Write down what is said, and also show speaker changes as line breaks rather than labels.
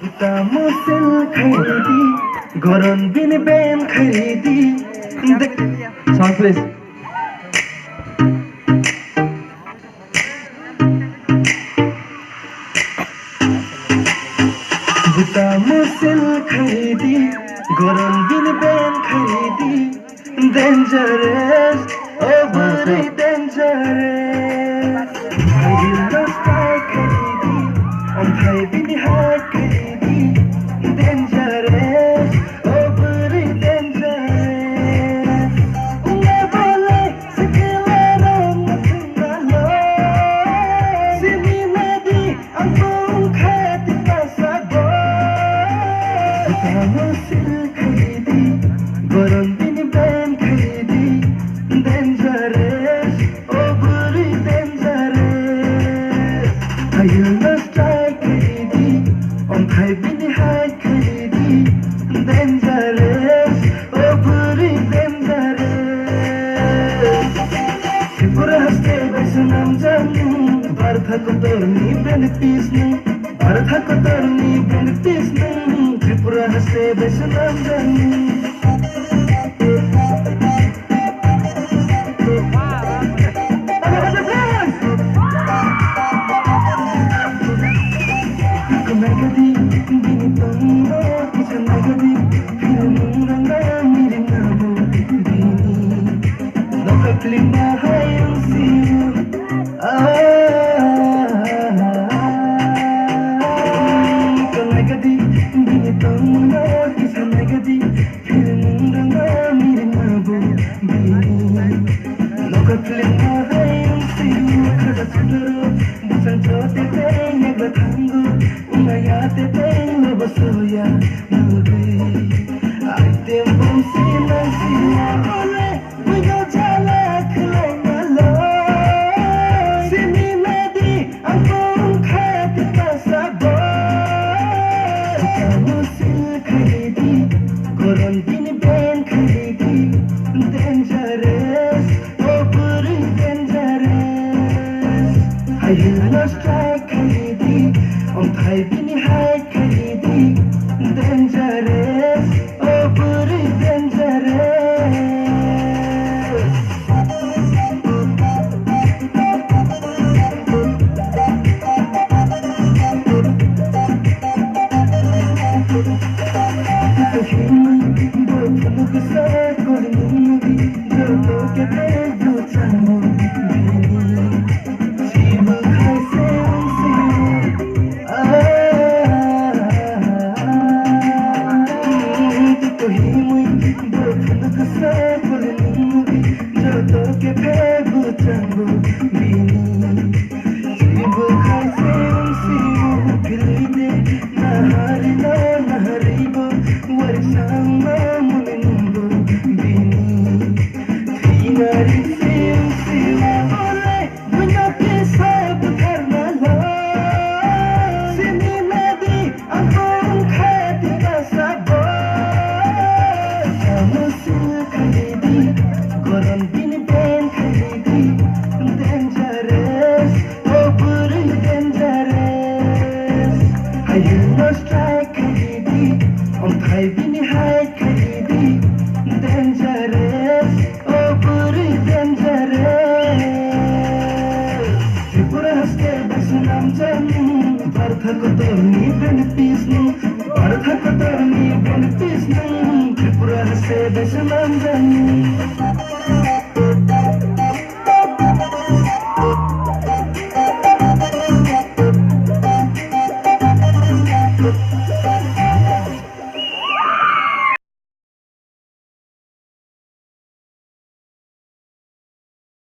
Tamusil khairidi, goron bin ben khairidi. Song please. Tamusil khairidi, goron bin ben khairidi. Dangerous, oh very dangerous. Khairil no strike khairidi, on thai bin hard khairidi. Dangerous, oh very dangerous. Unga bole sikilaro mathingalo, simi nadi ambung khati pasabo. Tamusil khairidi, goron bin ben khairidi. Dangerous, oh very dangerous. Khairil no strike khairidi, on thai bin hard khairidi. Dangerous, oh very dangerous. Tripura haste baisnam janu, Bhartha ko torni ben pisnu, Bhartha ko torni ben pisnu. Tripura haste baisnam janu. Nagadi, bini tongo, kisa nagadi, hirumuranga mirinabu, bini. Loka klima hayang siyo, Ika nagadi, bini tongo, kisa nagadi, hirumuranga mirinabu, bini. Loka klima hayang siyo, kada sudaro, busan chote teng nagla thangu. Te tengo basoya nube ai tempo sina sina ole buyo chala khlai malo sini nadi angkong khati pasabo tamusil khairidi goron bin ben khairidi dangerous oh very dangerous I will not strike khairidi on thai bin hide khairidi dangerous oh very dangerous Himi do phamuk sa kolingi do to ke te do chamu bini Shiva khai se I will not strike khairidi, on thai bin hide khairidi, dangerous, oh very dangerous. Tripura haste baisnam janu, Bhartha ko torni ben pisnu, Bhartha ko torni ben pisnu. Tripura haste baisnam janu.